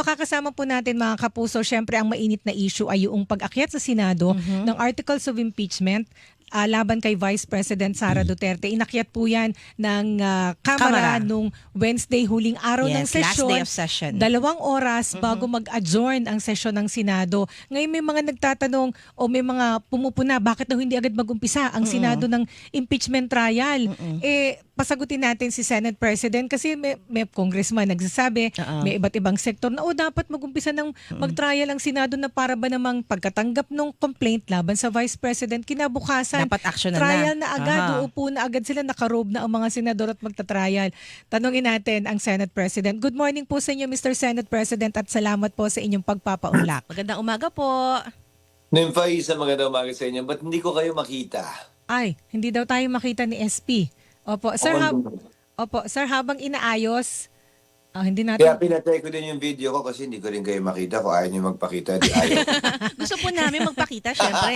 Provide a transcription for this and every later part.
Makakasama po natin mga kapuso, syempre ang mainit na issue ay yung pag-akyat sa Senado ng Articles of Impeachment laban kay Vice President Sara Duterte. Inakyat po yan ng Kamara nung Wednesday, huling araw ng Yes, last sesyon. day of session. 2 oras bago mag-adjourn ang sesyon ng Senado. Ngayon may mga nagtatanong o may mga pumupuna, bakit daw hindi agad mag-umpisa ang Senado ng impeachment trial? Pasagutin natin si Senate President kasi may congressman nagsasabi, may iba't ibang sektor na dapat mag-umpisa ng mag-trial ang Senado na para ba namang pagkatanggap ng complaint laban sa Vice President, kinabukasan, Dapat action trial na agad, uupo na agad sila, nakarobe na ang mga senador at magta-trial. Tanungin natin ang Senate President. Good morning po sa inyo, Mr. Senate President, at salamat po sa inyong pagpapaunlak. Magandang umaga po. Nympha, magandang umaga sa inyo. Ba't hindi ko kayo makita? Ay, hindi daw tayo makita ni SP. Opo, sir, sir, habang inaayos, hindi natin... Kaya pinatay ko din yung video ko kasi hindi ko rin kayo makita. Kung ayaw nyo magpakita, di ayaw. Gusto po namin magpakita, syempre.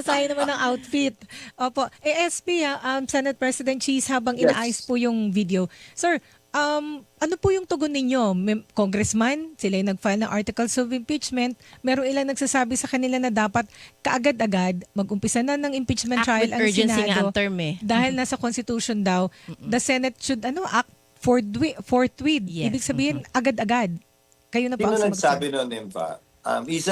Sayang naman ang outfit. Opo, SP, Senate President Cheese, habang inaayos po yung video. Sir, ano po yung tugon ninyo? Congressman, sila yung nag-file ng Articles of Impeachment. Meron ilang nagsasabi sa kanila na dapat kaagad-agad mag-umpisa na ng impeachment Act trial with ang urgency nga Senado. ang term Dahil nasa Constitution daw, the Senate should act forthwith. Yes. Ibig sabihin, agad-agad. Kayo na pa Sino ang nagsabi noon, Nympha?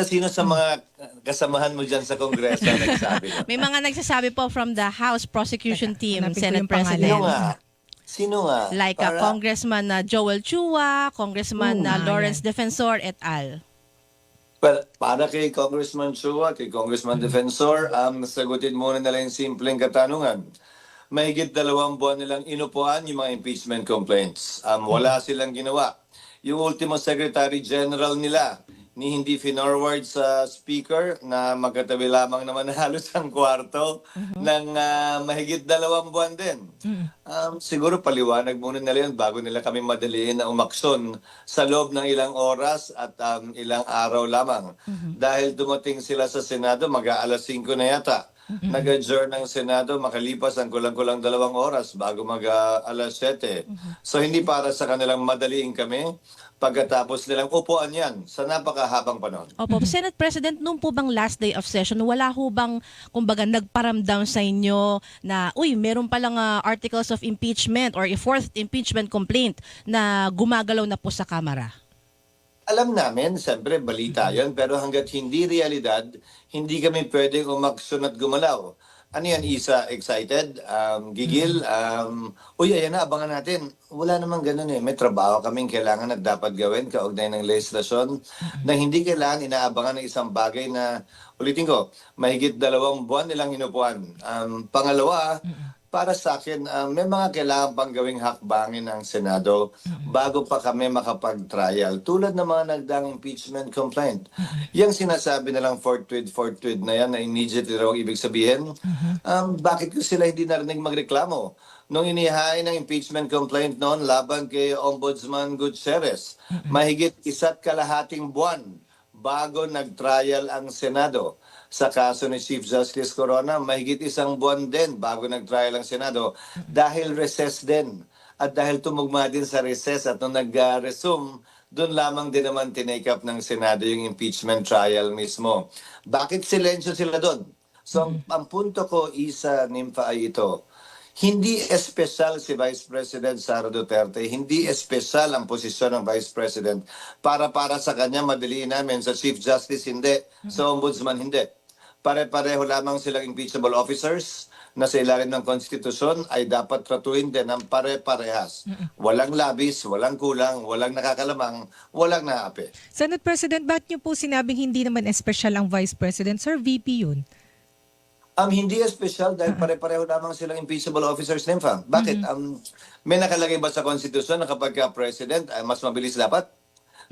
Sino sa mga kasamahan mo dyan sa Kongreso nagsabi noon? May mga nagsasabi po from the House Prosecution Team, hanapin ko Senate yung pangalan. President. Sino nga? Like Congressman Joel Chua, Congressman Lawrence Defensor, et al. Well, para kay Congressman Chua, kay Congressman Defensor, sagutin muna nila yung simpleng katanungan. Mahigit 2 buwan nilang inupuan yung mga impeachment complaints. Wala silang ginawa. Yung ultimo Secretary General nila, ni hindi finorward sa speaker na magkatabi lamang naman halos ang kwarto ng mahigit 2 buwan din. Siguro paliwanag muna nila yun bago nila kami madaliin na umaksyon sa loob ng ilang oras at ilang araw lamang. Dahil dumating sila sa Senado, mag-aalas 5 na yata. Nag-adjourn ng Senado, makalipas ang kulang-kulang 2 oras bago mag-alas 7. So hindi para sa kanilang madaliin kami, pagkatapos nilang upuan yan sa napakahabang panahon. Opo, Senate President, nung po bang last day of session, wala ho bang, kumbaga, nagparamdam sa inyo na, meron palang articles of impeachment or a fourth impeachment complaint na gumagalaw na po sa Kamara? Alam namin, siyempre, balita yan, pero hanggat hindi realidad, hindi kami pwedeng umaksyon at gumalaw. Ano yan, Isa? Excited? Gigil? Ayan na, abangan natin. Wala namang ganun eh. May trabaho kaming kailangan at dapat gawin kaugnay ng legislasyon na hindi kailangan inaabangan ng isang bagay na, ulitin ko, mahigit 2 buwan nilang inupuan. Pangalawa, para sa akin, may mga kailangan pang gawing hakbangin ng Senado bago pa kami makapag-trial. Tulad ng mga nagdaang impeachment complaint. Yung sinasabi nilang forthwith na yan, na immediately raw ibig sabihin, bakit ko sila hindi narinig magreklamo? Nung inihain ng impeachment complaint noon laban kay Ombudsman Gutierrez, mahigit 1.5 buwan bago nag-trial ang Senado. Sa kaso ni Chief Justice Corona, mahigit 1 buwan din bago nag-trial ang Senado dahil recess din. At dahil tumugma din sa recess at nung nag-resume, doon lamang din naman tinake up ng Senado yung impeachment trial mismo. Bakit silensyo sila doon? So ang punto ko, Isa, Nympha, ay ito. Hindi espesyal si Vice President Sara Duterte, hindi espesyal ang posisyon ng Vice President para sa kanya madaliin namin. Sa Chief Justice hindi, sa Ombudsman hindi. Pare-pareho lamang silang impeachable officers na sa ilalim ng konstitusyon ay dapat tratuhin din ng pare-parehas. Walang labis, walang kulang, walang nakakalamang, walang naapi. Senate President, bakit niyo po sinabing hindi naman espesyal ang Vice President? Sir, VP yun. Hindi espesyal dahil pare-pareho lamang silang impeachable officers, Nympha. Bakit? May nakalagay ba sa konstitusyon na kapag president ay mas mabilis dapat?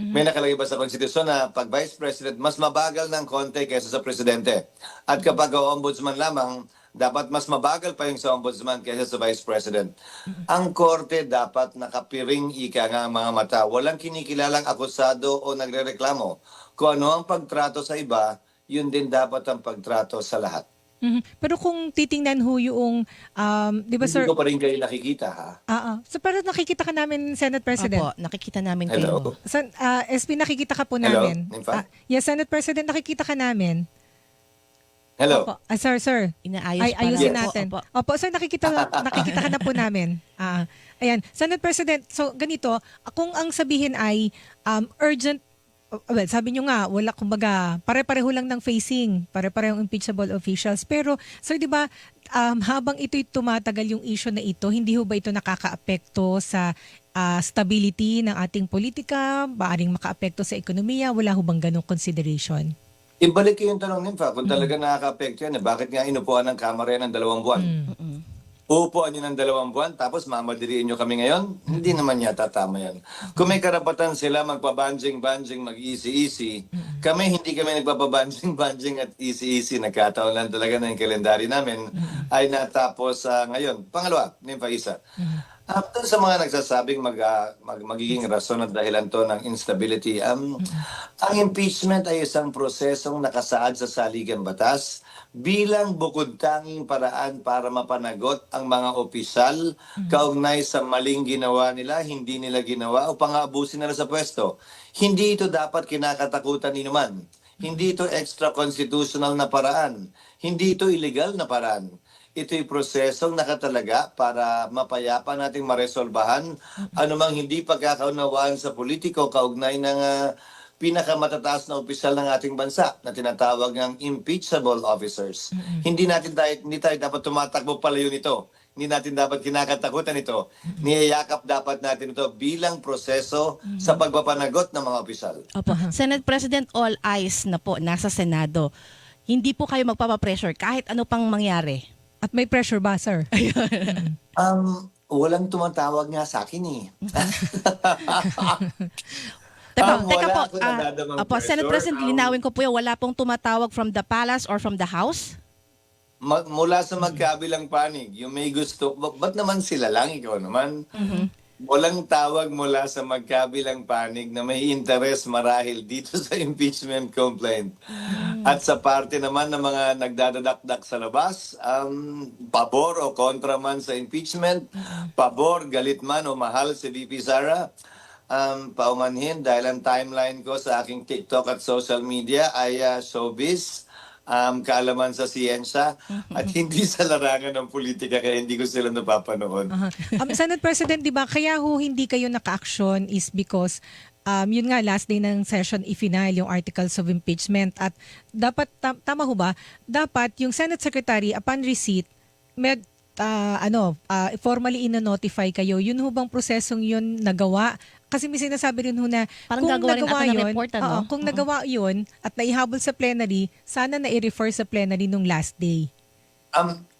May nakalagay ba sa konstitusyon na pag vice president mas mabagal ng konti kaysa sa presidente? At kapag ombudsman lamang, dapat mas mabagal pa yung sa ombudsman kaysa sa vice president. Ang korte dapat nakapiring ika nga ang mga mata. Walang kinikilalang akusado o nagrereklamo. Kung ano ang pagtrato sa iba, yun din dapat ang pagtrato sa lahat. Pero kung titingnan ho yung, di ba Hindi sir, ko pa rin kayo nakikita, ha? so parang nakikita ka namin, Senate President. Opo, nakikita namin Hello? kayo. SP, nakikita ka po Hello, namin. Nympha? Yes, Senate President, nakikita ka namin. Hello? Opo. Sir. Inaayos Ay, pa ayusin lang po. natin. Opo. Opo, sir, nakikita ka na po namin. Ayan. Senate President, so ganito, kung ang sabihin ay urgent, well, sabi nyo nga, wala, kumbaga, pare-pareho lang ng facing, pare-parehong impeachable officials. Pero, sir, di ba, habang ito'y tumatagal yung issue na ito, hindi ho ba ito nakakaapekto sa stability ng ating politika, maaring makaapekto sa ekonomiya, wala ho bang ganong consideration? Ibalik ko yung tanong, Nympha, kung talaga nakaka-apekto yan, bakit nga inupuan ng Kamara yan ng 2 buwan? Uupuan nyo ng 2 buwan, tapos mamadiriin nyo kami ngayon? Hindi naman yata tama yan. Kung may karapatan sila magpabanjing-banjing, mag-easy-easy, hindi kami nagpapabanjing-banjing at easy-easy. Nagkataon lang talaga na yung kalendary namin ay natapos ngayon. Pangalawa, Nympha, isa. Doon sa mga nagsasabing magiging rason at dahilan to ng instability, ang impeachment ay isang prosesong nakasaad sa saligang batas bilang bukod-tanging paraan para mapanagot ang mga opisyal kaugnay sa maling ginawa nila, hindi nila ginawa o pang-aabusin nila sa pwesto. Hindi ito dapat kinakatakutan ni naman. Hindi ito extra-constitutional na paraan. Hindi ito illegal na paraan. Ito'y prosesong nakatalaga para mapayapa nating maresolbahan anumang hindi pagkakaunawaan sa politiko kaugnay ng pinakamatataas na opisyal ng ating bansa na tinatawag ng impeachable officers. Hindi tayo dapat tumatakbo palayo nito. Hindi natin dapat kinakatakutan ito. Niyayakap dapat natin ito bilang proseso sa pagpapanagot ng mga opisyal. Opo. Senate President, all eyes na po nasa Senado. Hindi po kayo magpapapressure kahit ano pang mangyari. At may pressure ba, sir? Walang tumatawag nga sa akin eh. Teka Wala po, ako nadadamang Opo, Senate pressure. President, linawin ko po yun, wala pong tumatawag from the palace or from the house? Mula sa magkabilang panig, yung may gusto, ba't naman sila lang, ikaw naman? Walang tawag mula sa magkabilang panig na may interes marahil dito sa impeachment complaint. At sa parte naman ng mga nagdadadakdak sa labas, pabor o kontra man sa impeachment, pabor, galit man o mahal si VP Sara, paumanhin dahil ang timeline ko sa aking TikTok at social media ay showbiz, kaalaman sa siyensya at hindi sa larangan ng politika kaya hindi ko sila napapanood. Senate President, di ba, kaya ho hindi kayo naka-action is because yun nga, last day ng session, i-final yung articles of impeachment at dapat, tama ho ba, dapat yung Senate Secretary, upon receipt, formally ino-notify kayo. Yun ho bang prosesong yun nagawa? Kasi may sinasabi rin ho na Parang kung gagawa rin nagawa ata ng yun, report, ano? kung nagawa yun at naihabol sa plenary, sana na-i-refer sa plenary nung last day.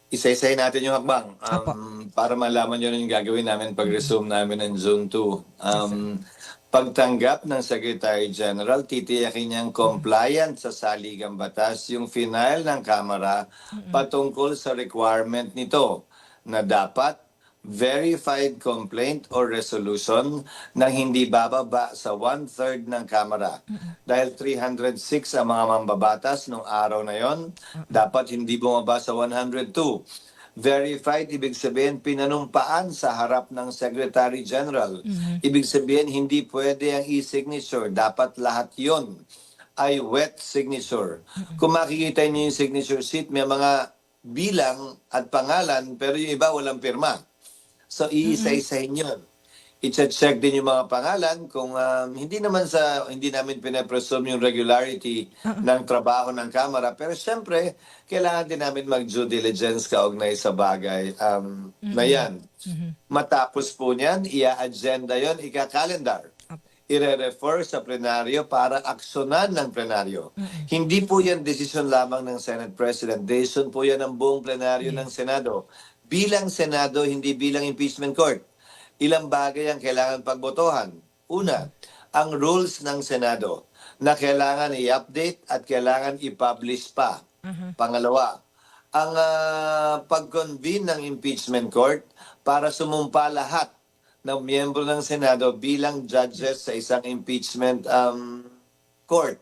Isa-isay natin yung hakbang Apo. para malaman nyo yung gagawin namin pag-resume namin ng June 2. Pagtanggap ng Secretary General, titiyakin niyang compliant sa saligang batas yung final ng Kamara patungkol sa requirement nito na dapat verified complaint or resolution na hindi bababa sa 1/3 ng Kamara. Dahil 306 ang mga mambabatas nung araw na yon, dapat hindi bumaba sa 102. Verified, ibig sabihin pinanumpaan sa harap ng Secretary General. Ibig sabihin hindi pwede ang e-signature. Dapat lahat yon ay wet signature. Kung makikita niyo yung signature sheet, may mga bilang at pangalan pero yung iba walang pirma. So, iisa-isahin yun. I-check din yung mga pangalan kung hindi namin pinapresume yung regularity ng trabaho ng Kamara. Pero syempre, kailangan din namin mag-due diligence kaugnay sa bagay na yan. Matapos po niyan, ia-agenda yon, ika-calendar. Ire-refer sa plenaryo para aksyonan ng plenaryo. Hindi po yan desisyon lamang ng Senate President. Decision po yan ng buong plenaryo ng Senado. Bilang Senado, hindi bilang impeachment court. Ilang bagay ang kailangan pagbotohan. Una, ang rules ng Senado na kailangan i-update at kailangan i-publish pa. Pangalawa, ang pag-convene ng impeachment court para sumumpa lahat ng miyembro ng Senado bilang judges sa isang impeachment court.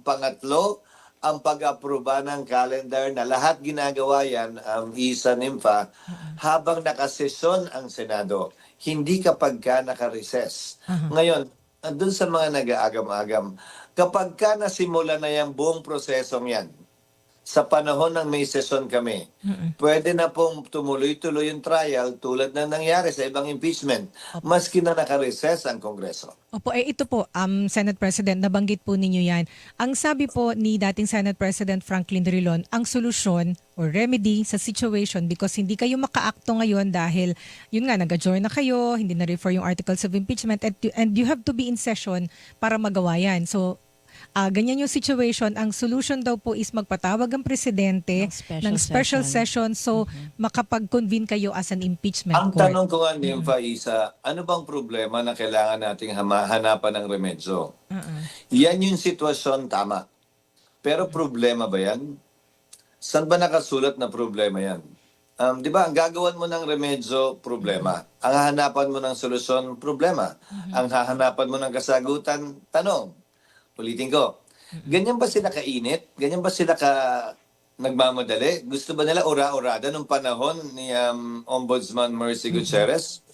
Pangatlo, ang pag-aproba ng calendar na lahat ginagawa yan, Isa Nimfa, habang nakasesyon ang Senado, hindi kapag ka nakareses. Ngayon, dun sa mga nag-aagam-agam, kapag ka nasimula na yung buong prosesong yan, sa panahon ng may session kami, pwede na pong tumuloy-tuloy yung trial tulad na nangyari sa ibang impeachment, maski na nakareses ang Kongreso. Opo, ito po, Senate President, nabanggit po ninyo yan. Ang sabi po ni dating Senate President Franklin Drilon, ang solusyon or remedy sa situation because hindi kayo makaakto ngayon dahil yun nga, nag-adjourn na kayo, hindi na-refer yung articles of impeachment and you have to be in session para magawa yan. So, ganyan yung situation. Ang solution daw po is magpatawag ang presidente ng special session so makapag-convene kayo as an impeachment Ang court. tanong ko nga, Nympha Isa, ano bang problema na kailangan nating hanapan ng remedyo? Yan yung sitwasyon, tama. Pero problema ba yan? Saan ba nakasulat na problema yan? Di ba, ang gagawan mo ng remedyo, problema. Ang hahanapan mo ng solusyon, problema. Ang hahanapan mo ng kasagutan, tanong. Ulitin ko, ganyan ba sila kainit? Ganyan ba sila nagmamadali? Gusto ba nila ora-orada nung panahon ni Ombudsman Mercy Gutierrez?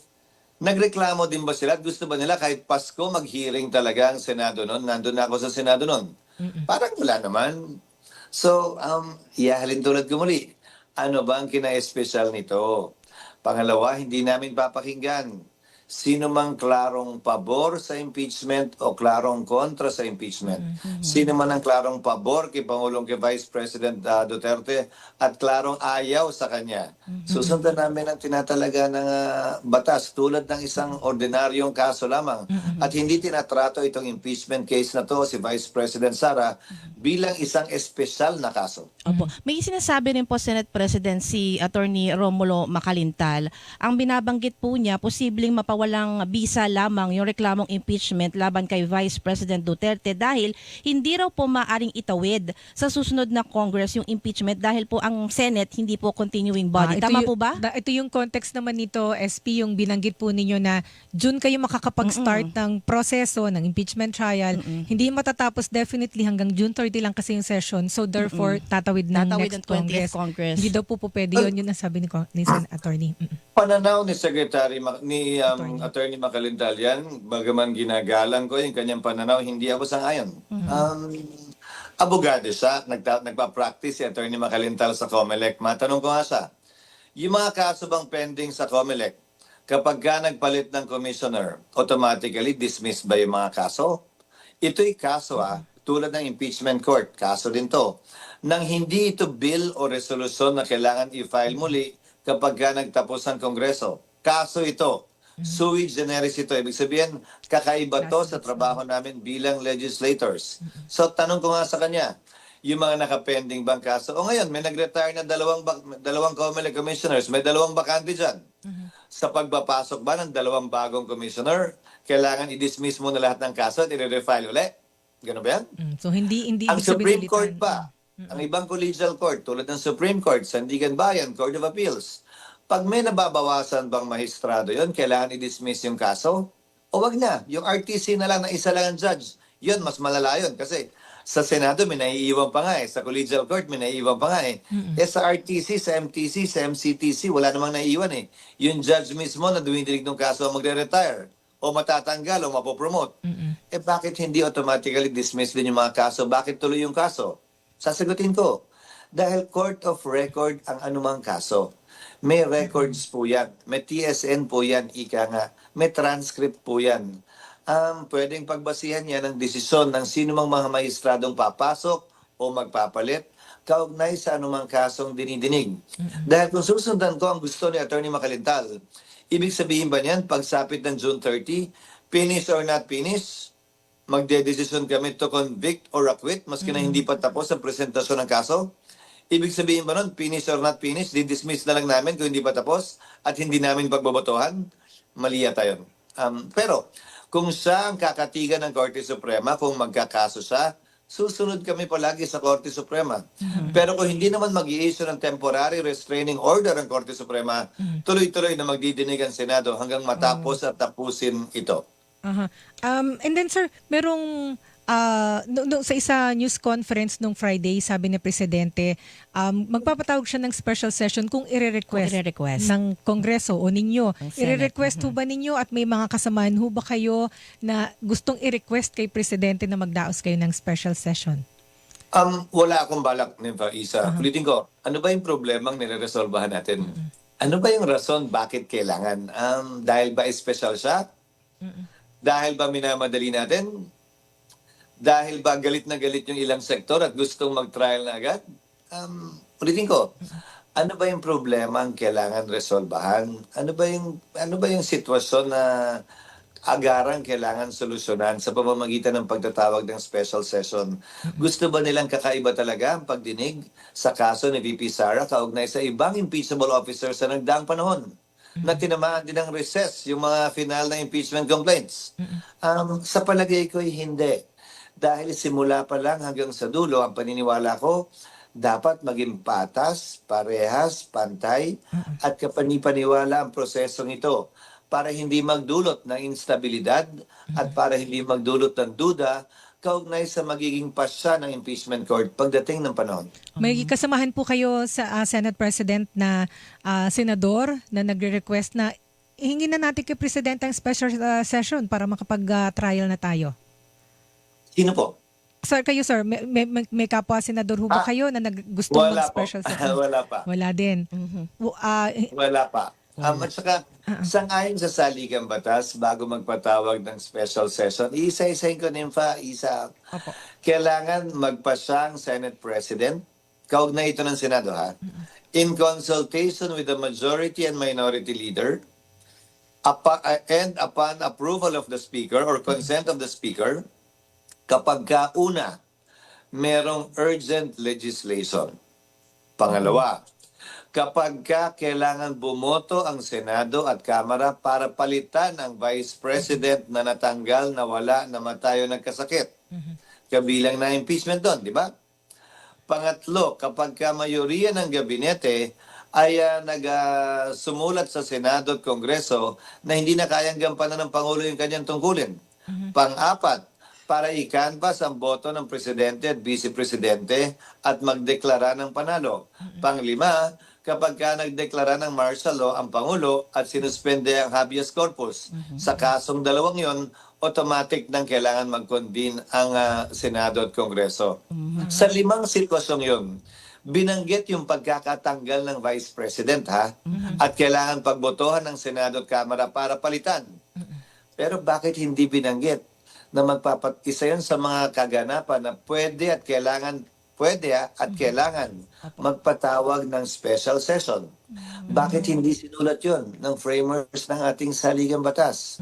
Nagreklamo din ba sila? Gusto ba nila kahit Pasko mag-hearing talaga ang Senado noon? Nandun na ako sa Senado noon. Parang wala naman. So, ihahalin tulad ko muli. Ano ba ang kina-espesyal nito? Pangalawa, hindi namin papakinggan sino mang klarong pabor sa impeachment o klarong kontra sa impeachment. Sino man ang klarong pabor kay Pangulong kay Vice President Duterte at klarong ayaw sa kanya. Susundan namin ang tinatalaga ng batas tulad ng isang ordinaryong kaso lamang. At hindi tinatrato itong impeachment case na to si Vice President Sara bilang isang espesyal na kaso. Opo. May sinasabi rin po Senate President si Attorney Romulo Macalintal. Ang binabanggit po niya, posibleng mapawalang bisa lamang yung reklamong impeachment laban kay Vice President Duterte dahil hindi raw po maaring itawid sa susunod na Congress yung impeachment dahil po ang Senate hindi po continuing body. Tama po ba? Ito yung context naman nito, SP, yung binanggit po ninyo na June kayo makakapag-start ng proseso ng impeachment trial. Hindi matatapos definitely hanggang June 30 lang kasi yung session. So therefore, tatawid ng Tatawid next ang 20th Congress. Congress. Hindi daw po pwede yun. Yun ang sabi ni Attorney. Pananaw ni Attorney Macalintal yan, bagaman ginagalang ko yung kanyang pananaw, hindi ako sang-ayon. Abogado siya, nagpa-practice si Attorney Macalintal sa COMELEC. Matanong ko nga siya, yung mga kaso bang pending sa COMELEC, kapag ka nagpalit ng commissioner, automatically dismiss ba yung mga kaso? Ito'y kaso tulad ng impeachment court, kaso din to, nang hindi ito bill o resolusyon na kailangan i-file muli kapag ka nagtapos ang Kongreso. Kaso ito, sui generis ito. Ibig sabihin, kakaiba to sa trabaho namin bilang legislators. So, tanong ko nga sa kanya, yung mga nakapending bang kaso, o ngayon, may nag-retire na dalawang COMELEC commissioners, may dalawang bakante dyan. Sa pagpapasok ba ng dalawang bagong commissioner, kailangan i-dismiss mo na lahat ng kaso at i-refile ulit? Gano'n ba yan? So hindi Ang ibig sabihin Supreme ulitan. Court ba? Ang ibang collegial court, tulad ng Supreme Court, Sandigan Bayan, Court of Appeals, pag may nababawasan bang maestrado yon, kailangan i-dismiss yung kaso? O wag na, yung RTC na lang na isa lang ang judge. Yun, mas malala yun. Kasi sa Senado, may naiiwan pa nga eh. Sa collegial court, may naiiwan pa nga eh. Sa RTC, sa MTC, sa MCTC, wala namang naiiwan eh. Yung judge mismo na dumidinig ng kaso ang magre-retire o matatanggal o mapopromote. Bakit hindi automatically dismiss din yung mga kaso? Bakit tuloy yung kaso? Sasagutin ko. Dahil court of record ang anumang kaso. May records po yan. May TSN po yan, ika nga. May transcript po yan. Pwedeng pagbasihan yan ng desisyon ng sino mang mga mahistradong papasok o magpapalit kaugnay sa anumang kasong dinidinig. Dahil kung susundan ko ang gusto ni Attorney Macalintal, ibig sabihin ba niyan, pagsapit ng June 30, finish or not finish, magdedesisyon kami to convict or acquit, maski na hindi pa tapos ang presentasyon ng kaso? Ibig sabihin ba nun, finish or not finish, di-dismiss na lang namin kung hindi pa tapos at hindi namin pagbobotohan? Mali yata yun. Pero, kung siya ang kakatigan ng Korte Suprema, kung magkakaso siya, susunod kami palagi sa Korte Suprema. Pero kung hindi naman mag-i-issue ng temporary restraining order ang Korte Suprema, tuloy-tuloy na magdidinig ang Senado hanggang matapos at tapusin ito. And then sir, merong sa isa news conference nung Friday, sabi ni Presidente, magpapatawag siya ng special session kung Kung i-request i-request. ng Kongreso o ninyo. Ng Senate. I-request ho ba ninyo at may mga kasamahan ho ba kayo na gustong i-request kay Presidente na magdaos kayo ng special session? Wala akong balak, Nympha Isa. Ulitin ko, ano ba yung problemang nire-resolbahan natin? Ano ba yung rason bakit kailangan? Dahil ba special siya? Dahil ba minamadali natin? Dahil ba galit na galit yung ilang sektor at gustong mag-trial na agad? Ulitin ko, ano ba yung problema ang kailangan resolbahan? Ano ba yung sitwasyon na agarang kailangan solusyonan sa pamamagitan ng pagtatawag ng special session? Gusto ba nilang kakaiba talaga ang pagdinig sa kaso ni VP Sara kaugnay sa ibang impeachable officers sa nagdaang panahon na tinamaan din ng recess yung mga final na impeachment complaints? Sa palagay ko, hindi. Dahil simula pa lang hanggang sa dulo, ang paniniwala ko, dapat maging patas, parehas, pantay, at kapanipaniwala ang prosesong ito para hindi magdulot ng instabilidad at para hindi magdulot ng duda kaugnay sa magiging pasya ng impeachment court pagdating ng panahon. May kasamahan po kayo sa Senate President na senador na nagre-request na hingin na natin kay Presidente ang special session para makapag-trial na tayo. Sino po? Sir, kayo sir, may kapwa senador ho ba kayo na gustong Wala po. mag-special session? Wala pa. Wala din. Wala pa. At saka, sangayon sa saligang batas, bago magpatawag ng special session, isa-isahin ko Nympha, Opo. kailangan magpa siyang Senate President, kaugnay ito ng Senado ha, in consultation with the majority and minority leader, and upon approval of the Speaker or consent of the Speaker, kapag kauna, merong urgent legislation. Pangalawa, kapag kailangan bumoto ang Senado at Kamara para palitan ang Vice President na natanggal, nawala, namatayo, nagkasakit. Kabilang na impeachment doon, di ba? Pangatlo, kapag mayoriya ng gabinete ay sumulat sa Senado at Kongreso na hindi na kayang gampanan ng Pangulo yung kanyang tungkulin. Pang-apat, para i-canvas ang boto ng Presidente at Vice Presidente at magdeklara ng panalo. Panglima, kapag nagdeklara ng martial law ang Pangulo at sinuspende ang habeas corpus. Sa kasong dalawang yon, automatic nang kailangan mag-convene ang Senado at Kongreso. Sa limang sitwasyong yon, binanggit yung pagkakatanggal ng Vice President at kailangan pagbotohan ng Senado at Kamara para palitan. Pero bakit hindi binanggit na isa yun sa mga kaganapan na pwede at kailangan magpatawag ng special session? Bakit hindi sinulat yun ng framers ng ating saligang batas?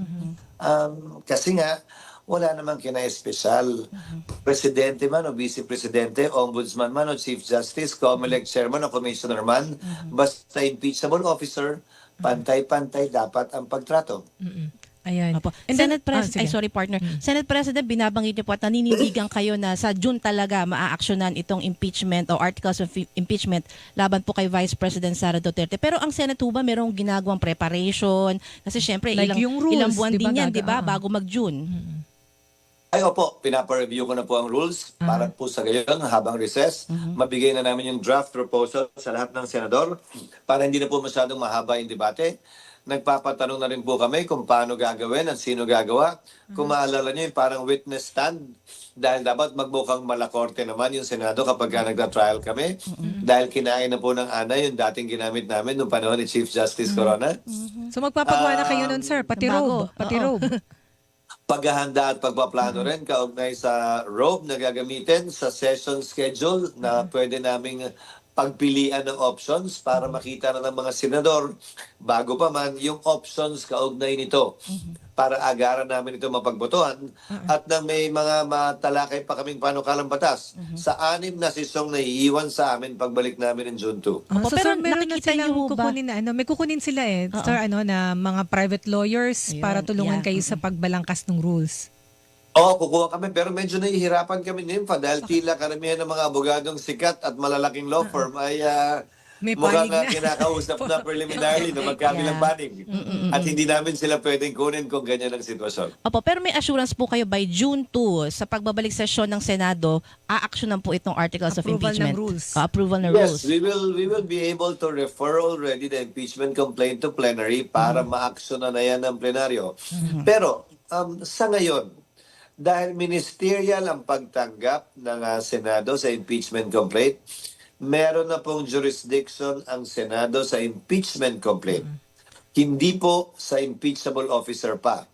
Kasi nga, wala namang kina-espesyal. Presidente man o Vice Presidente, Ombudsman man o Chief Justice, COMELEC Chairman o Commissioner man, basta impeachable officer, pantay-pantay dapat ang pagtrato. Ayan. Opo. And then- Senate President, sige. sorry partner. Senate President, binabanggit niyo po at nanindigan kayo na sa June talaga maaaksyonan itong impeachment o articles of impeachment laban po kay Vice President Sara Duterte. Pero ang Senate ho ba merong ginagawang preparation? Kasi syempre Like yung rules, ilang buwan di ba, din yan, di ba, gaga- bago mag-June. Ay, opo, pinapa-review ko na po ang rules para po sa gayon habang recess. Mabigay na namin yung draft proposal sa lahat ng senador para hindi na po masyadong mahaba yung debate. Nagpapatanong na rin po kami kung paano gagawin at sino gagawa. Kung maalala nyo, yung parang witness stand, dahil dapat magmukhang malakorte naman yung Senado kapag nagda-trial kami. Dahil kinain na po ng anay yung dating ginamit namin noong panahon ni Chief Justice Corona. So magpapagawa na kayo nun sir, pati bago. robe. Pati robe. Paghahanda at pagpaplano rin kaugnay sa robe na gagamitin sa session schedule na pwede naming pagpilian ng options para makita na ng mga senador bago pa man yung options kaugnay nito para agaran namin ito mapagbotohan at nang may mga matalakay pa kaming panukalang batas sa 6 na sesong na iiwan sa amin pagbalik namin in June 2. Opo, So, pero sir, meron na nakikita silang niyo ho ba? kukunin na, may kukunin sila sir, na mga private lawyers Ayun, para tulungan yeah. kayo sa pagbalangkas ng rules. Oo, kukuha kami pero medyo nahihirapan kami Nympha dahil tila karamihan ng mga abogadong sikat at malalaking law firm ay May mukhang panig na. kinakausap na preliminarily na magkabilang Yeah. panig. At hindi namin sila pwedeng kunin kung ganyan ang sitwasyon. Opo, pero may assurance po kayo by June 2 sa pagbabalik sesyon ng Senado, aaksyonan po itong articles of Approval ng impeachment. rules. Approval ng Yes, rules. we will be able to refer already the impeachment complaint to plenary para ma-action na yan ng plenaryo. Pero sa ngayon, dahil ministerial ang pagtanggap ng Senado sa impeachment complaint, meron na pong jurisdiction ang Senado sa impeachment complaint. Hindi po sa impeachable officer pa.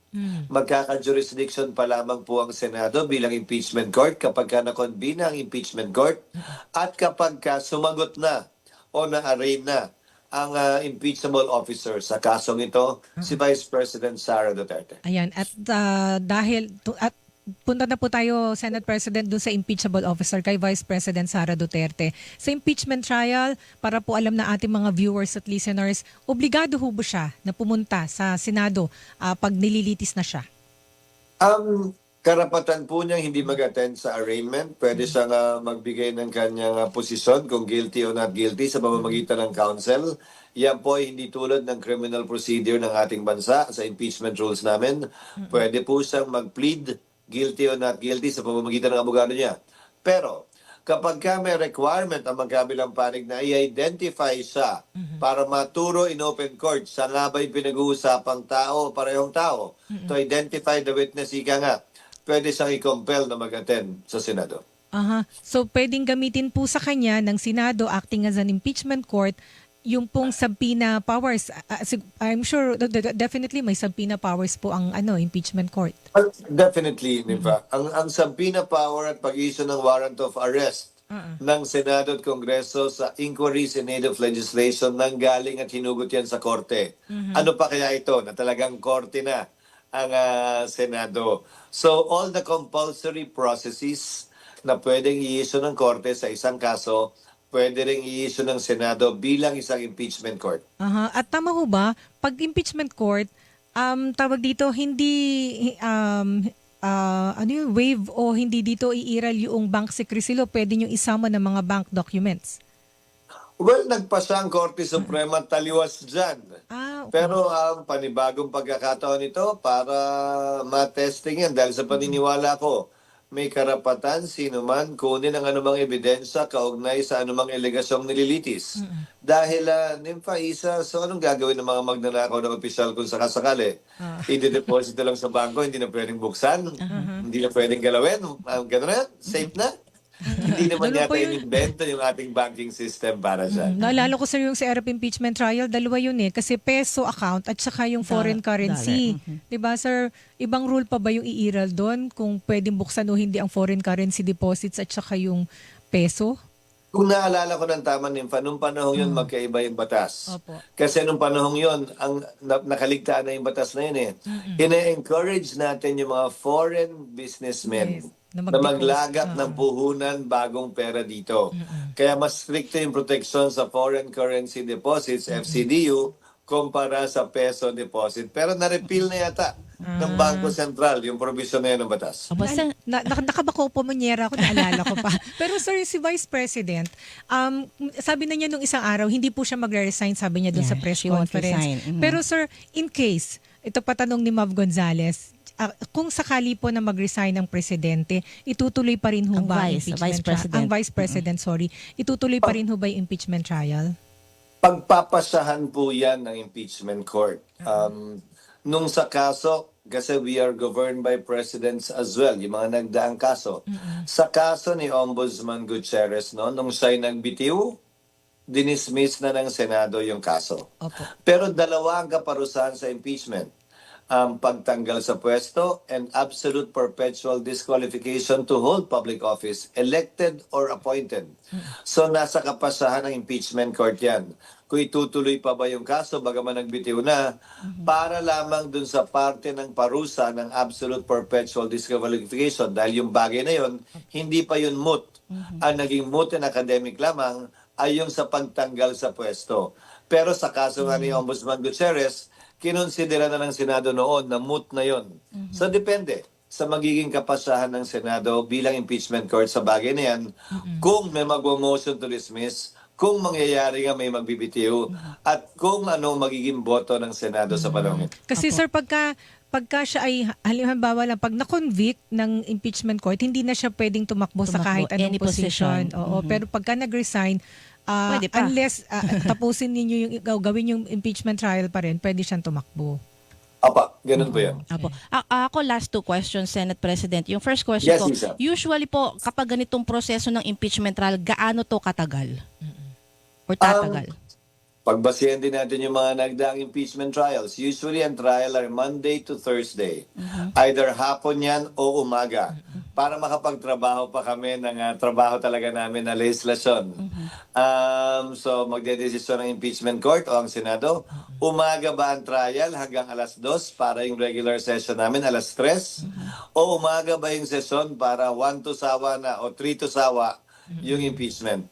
Magkaka-jurisdiction pa lamang po ang Senado bilang impeachment court kapag ka na-convene ang impeachment court at kapag ka sumagot na o na-arraign na ang impeachable officer sa kasong ito, si Vice President Sara Duterte. Ayan, at at punta na po tayo, Senate President, dun sa impeachable officer kay Vice President Sara Duterte. Sa impeachment trial, para po alam na ating mga viewers at listeners, obligado ho ba siya na pumunta sa Senado pag nililitis na siya? Ang karapatan po niyang hindi mag-attend sa arraignment. Pwede siyang magbigay ng kanyang posisyon kung guilty o not guilty sa pamamagitan ng counsel. Yan po ay hindi tulad ng criminal procedure ng ating bansa sa impeachment rules namin. Pwede po siyang mag-plead guilty o not guilty sa pamamagitan ng abogado niya. Pero kapag ka may requirement ang magkabilang panig na i-identify siya para maturo in open court sa nga ba'y pinag-uusapang tao o parehong tao, to identify the witness, ika nga, pwede siyang i-compel na mag-attend sa Senado. Aha. So pwedeng gamitin po sa kanya ng Senado acting as an impeachment court yung pong subpoena powers. I'm sure definitely may subpoena powers po ang impeachment court. Definitely, Nipa. Ang subpoena power at pag-issue ng warrant of arrest ng Senado at Kongreso sa inquiries in aid of legislation nang galing at hinugot yan sa korte. Ano pa kaya ito na talagang korte na ang Senado? So all the compulsory processes na pwedeng i-issue ng korte sa isang kaso, pwede ring i-issue ng Senado bilang isang impeachment court. Aha. At tama ho ba, pag impeachment court, tawag dito, hindi waive o hindi dito iiral yung bank secrecy law, pwede nyo isama ng mga bank documents. Well, nagpasa ang Korte Suprema taliwas dyan. Okay. Pero ang panibagong pagkakataon ito para matesting yan dahil sa paniniwala ko, may karapatan sino man kunin ang anumang ebidensya kaugnay sa anumang alegasyong nililitis. Dahil, Nympha, Isa, so anong gagawin ng mga magnanakaw ng opisyal kung sakasakali? I-deposit lang sa bangko, hindi na pwedeng buksan, hindi na pwedeng galawin. Gano'n na, safe na. Hindi naman Ganun po yata yun. in-invento yung ating banking system para dyan. Naalala ko sir yung sa Arab impeachment trial, dalawa yun kasi peso account at saka yung foreign currency. 'Di ba sir? Ibang rule pa ba yung iiral doon kung pwedeng buksan o hindi ang foreign currency deposits at saka yung peso? Kung naalala ko ng tama, Nympha, nung panahon yun, magkaiba yung batas. Opo. Kasi nung panahon yun, ang nakaligtaan na yung batas na yun eh. Ina-encourage natin yung mga foreign businessmen Yes, na na mag-deposit. maglagak ng puhunan bagong pera dito. Kaya mas stricto yung protection sa foreign currency deposits, FCDU, kumpara sa peso deposit. Pero na-repeal na yata ng Bangko Sentral yung provision na yan ng batas. Opo, Nakabako po manyera ko, naalala ko pa. Pero sir, si Vice President, sabi na niya nung isang araw, hindi po siya magre-resign, sabi niya dun Yeah, sa press she won't conference. resign. Pero sir, in case, ito pa tanong ni Mav Gonzales, kung sakali po na mag-resign ng presidente, itutuloy pa rin ho Ang ba vice impeachment president. Ang Vice President, sorry. Itutuloy pa rin ho ba yung impeachment trial? Pagpapasahan po yan ng impeachment court. Nung sa kaso, kasi we are governed by presidents as well, yung mga nagdaang kaso. Sa kaso ni Ombudsman Gutierrez, nung siya'y nagbitiw, dinismiss na ng Senado yung kaso. Opo. Pero dalawa ang kaparusahan sa impeachment. Pagtanggal sa pwesto and absolute perpetual disqualification to hold public office, elected or appointed. So nasa kapasahan ng impeachment court yan. Kung itutuloy pa ba yung kaso, bagaman nagbitiw na, para lamang dun sa parte ng parusa ng absolute perpetual disqualification. Dahil yung bagay na yun, hindi pa yun moot. Ang naging moot and academic lamang ay yung sa pagtanggal sa pwesto. Pero sa kaso nga ni Ombudsman Gutierrez, kinonsidera na ng Senado noon na moot na yon. So depende sa magiging kapasahan ng Senado bilang impeachment court sa bagay na yan. Kung may mag-motion to dismiss, kung mangyayari nga may magbibitiw at kung ano magiging boto ng Senado sa panahon ito. Kasi Apo. sir, pagka siya ay halimbawa lang pag na-convict ng impeachment court, hindi na siya pwedeng tumakbo sa Tumakbo, kahit anong any position. position. Oo, Mhm. pero pagka nag-resign, Pwede pa. unless tapusin ninyo gawin yung impeachment trial pa rin, pwede siyang tumakbo. Apa, ganun po yan. Apo. Ako last two questions, Senate President. Yung first question Yes, ko, Lisa. usually po kapag ganitong proseso ng impeachment trial, gaano to katagal? Or tatagal? Pagbasihan din natin yung mga nagdaang impeachment trials. Usually, ang trial are Monday to Thursday. Either hapon yan o umaga. Para makapagtrabaho pa kami ng trabaho talaga namin na legislasyon. So, magdedesisyon ng impeachment court o ang Senado. Umaga ba ang trial hanggang alas 2 para yung regular session namin alas 3? O umaga ba yung session para 1 to sawa na o 3 to sawa yung impeachment.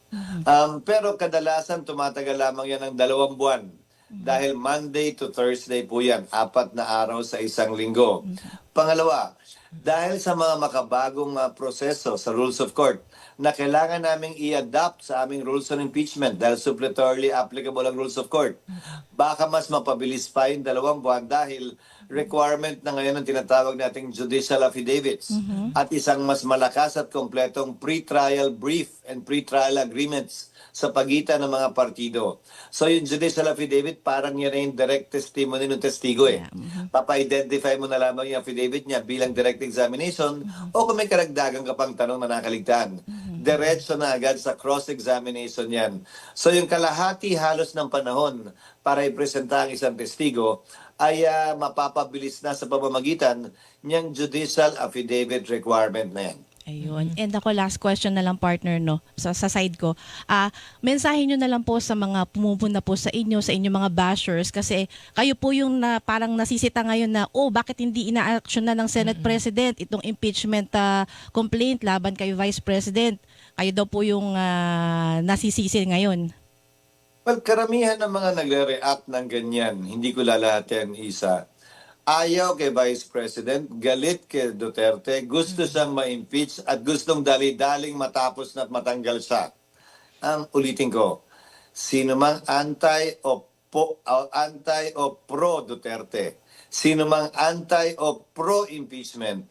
Pero kadalasan tumatagal lamang yan ng 2 buwan. Dahil Monday to Thursday po yan. 4 na araw sa isang linggo. Pangalawa, dahil sa mga makabagong proseso sa rules of court na kailangan naming i-adapt sa aming rules on impeachment dahil suppletorily applicable ang rules of court. Baka mas mapabilis pa yung 2 buwan dahil requirement na ngayon ang tinatawag nating judicial affidavits at isang mas malakas at kompletong pre-trial brief and pre-trial agreements sa pagitan ng mga partido. So yung judicial affidavit, parang yan ay yung direct testimony ng testigo eh. Papa-identify mo na lamang yung affidavit niya bilang direct examination o kung may karagdagan ka pang tanong na nakaligtaan. Diretso na agad sa cross-examination yan. So yung kalahati halos ng panahon para ipresenta ang isang testigo ay mapapabilis na sa pamamagitan niyang judicial affidavit requirement na yan. Ayun. And ako last question na lang partner no sa side ko. Mensahe nyo na lang po sa mga pumupunta po sa inyong mga bashers kasi kayo po yung parang nasisita ngayon na bakit hindi ina-action na ng Senate President itong impeachment complaint laban kay Vice President. Kayo daw po yung nasisisi ngayon. Well, karamihan ng mga nagre-react ng ganyan, hindi ko lalahatin, Isa. Ayaw kay Vice President, galit kay Duterte, gusto siyang ma-impeach at gustong dali-daling matapos na matanggal siya. Ang ulitin ko, sino mang anti o pro Duterte, sino mang anti o pro impeachment,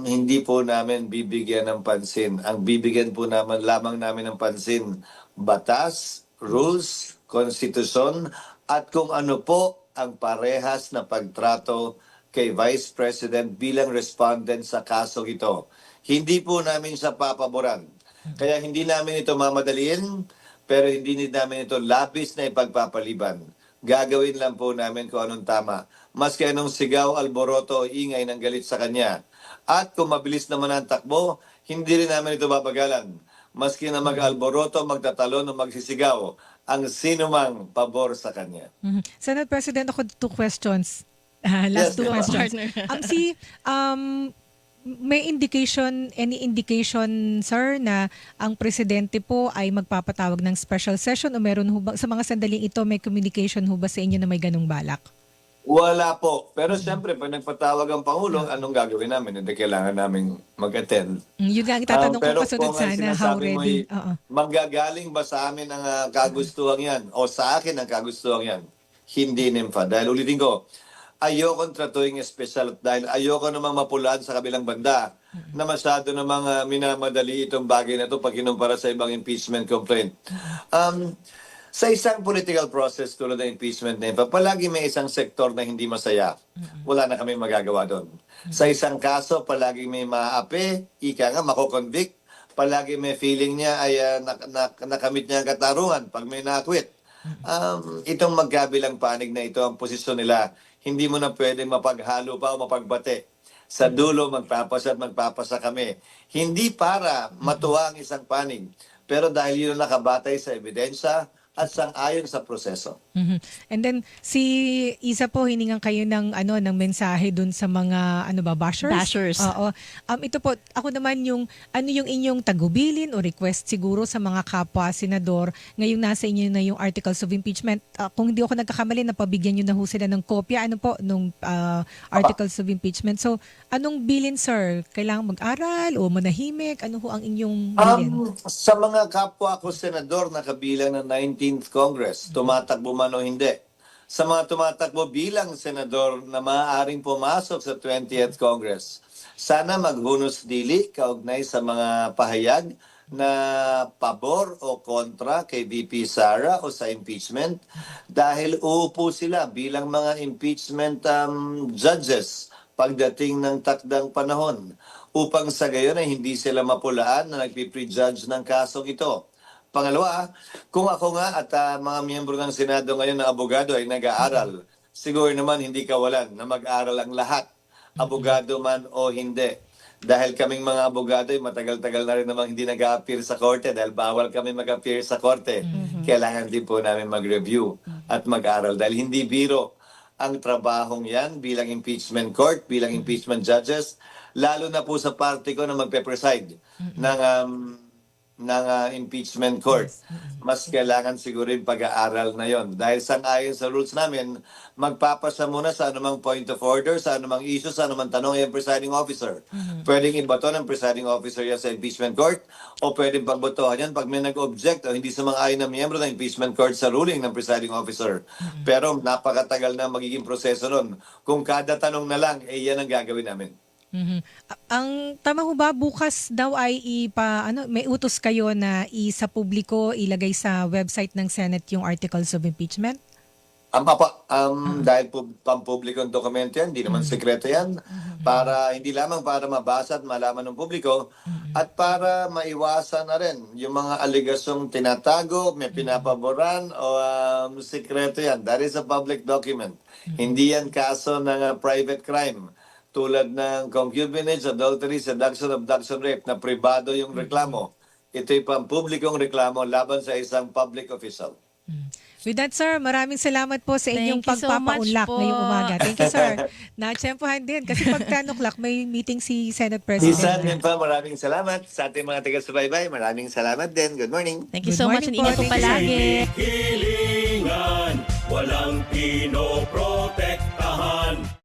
hindi po namin bibigyan ng pansin. Ang bibigyan po lamang namin ng pansin, batas, rules, konstitusyon, at kung ano po ang parehas na pagtrato kay Vice President bilang respondent sa kasong ito. Hindi po namin siya papaboran. Kaya hindi namin ito mamadaliin, pero hindi namin ito labis na ipagpapaliban. Gagawin lang po namin kung anong tama. Maski anong sigaw, alboroto o ingay ng galit sa kanya. At kung mabilis naman ang takbo, hindi rin namin ito babagalan. Maski na mag-alboroto, magtatalon o magsisigaw, ang sinumang pabor sa kanya. Senate President, ako 2 questions. Last Yes, 2 go, questions. partner. May any indication, sir, na ang presidente po ay magpapatawag ng special session o meron sa mga sandaling ito, may communication ho ba sa inyo na may ganung balak? Wala po. Pero siyempre, pag nagpatawag ang Pangulo, anong gagawin namin? Hindi kailangan namin mag-attend. Yun nga ang tatanong ko Pero kasunod kung ang sana, how sinasabi mo ready? ay Oo. manggagaling ba sa amin ang kagustuhan yan? O sa akin ang kagustuhan yan? Hindi, Nympha. Dahil ulitin ko, ayoko tratuing special dahil ayoko namang mapulaan sa kabilang banda na masyado namang minamadali itong bagay na ito pag kinumpara sa ibang impeachment complaint. Sa isang political process tulad ng impeachment na ito, palagi may isang sektor na hindi masaya. Wala na kami magagawa doon. Sa isang kaso, palagi may maapi, ika nga, makoconvict. Palagi may feeling niya ay nakamit niya ang katarungan pag may nakwit. Itong magkabilang panig na ito, ang posisyon nila, hindi mo na pwede mapaghalo pa o mapagbate. Sa dulo, magpapasa kami. Hindi para matuwa ang isang panig, pero dahil yun ang nakabatay sa ebidensya at sang-ayon sa proseso. Mhm. And then si Isa po hiningan kayo ng ng mensahe dun sa mga bashers. Bashers. Oo. Ito po ako naman yung yung inyong tagubilin o request siguro sa mga kapwa senador ngayong nasa inyo na yung articles of impeachment. Kung hindi ako nagkakamali napabigyan niyo na ho sila ng kopya nung articles of impeachment. So anong bilin sir? Kailangan mag-aral o manahimik? Ano ho ang inyong bilin? Sa mga kapwa ko senador na kabilang ng 19th Congress, tumatakbo man o hindi. Sa mga tumatakbo bilang senador na maaaring pumasok sa 20th Congress, sana maghunos dili kaugnay sa mga pahayag na pabor o kontra kay VP Sara o sa impeachment dahil uupo sila bilang mga impeachment judges pagdating ng takdang panahon upang sa gayon ay hindi sila mapulaan na nagpi-prejudge ng kasong ito. Pangalawa, kung ako nga at mga miyembro ng Senado ngayon na abogado ay nag-aaral, siguro naman hindi kawalan na mag-aaral ang lahat, abogado man o hindi. Dahil kaming mga abogado ay matagal-tagal na rin namang hindi nag-a-appear sa korte dahil bawal kami mag-appear sa korte. Kailangan din po namin mag-review at mag-aral dahil hindi biro ang trabahong yan bilang impeachment court, bilang impeachment judges, lalo na po sa party ko na magpe-preside ng impeachment court. Mas kailangan siguro yung pag-aaral na yon. Dahil sang-ayon sa rules namin, magpapasa muna sa anumang point of order, sa anumang issue, sa anumang tanong yung presiding officer. Pwedeng ibato ng presiding officer yan sa impeachment court o pwedeng pagbotohan yan pag may nag-object o hindi sumang-ayon na miyembro ng impeachment court sa ruling ng presiding officer. Pero napakatagal na magiging proseso nun. Kung kada tanong na lang, yan ang gagawin namin. Mhm. Ang tama ho ba bukas daw ay may utos kayo na sa publiko ilagay sa website ng Senate yung articles of impeachment? Dahil pampublikong dokumento yan, hindi naman sekreto yan, para hindi lamang para mabasa at malaman ng publiko, at para maiwasan na rin yung mga aligasyong tinatago, may pinapaboran o sekreto yan. That is a public document. Hindi yan kaso ng private crime tulad ng concubinage, adultery, seduction, abduction, rape na pribado yung reklamo. Ito'y pampublikong reklamo laban sa isang public official. With that, sir, maraming salamat po sa inyong Thank you so much pagpapaunlak po. ngayong umaga. Thank you, sir. Na-tsempohan din kasi pag 10 o'clock may meeting si Senate President. Isa din pa, maraming salamat sa ating mga taga-subaybay. Maraming salamat din. Good morning. Thank you Good so much morning and ingat po. po Thank you, sir. palagi. Hilingan, walang pinoprote.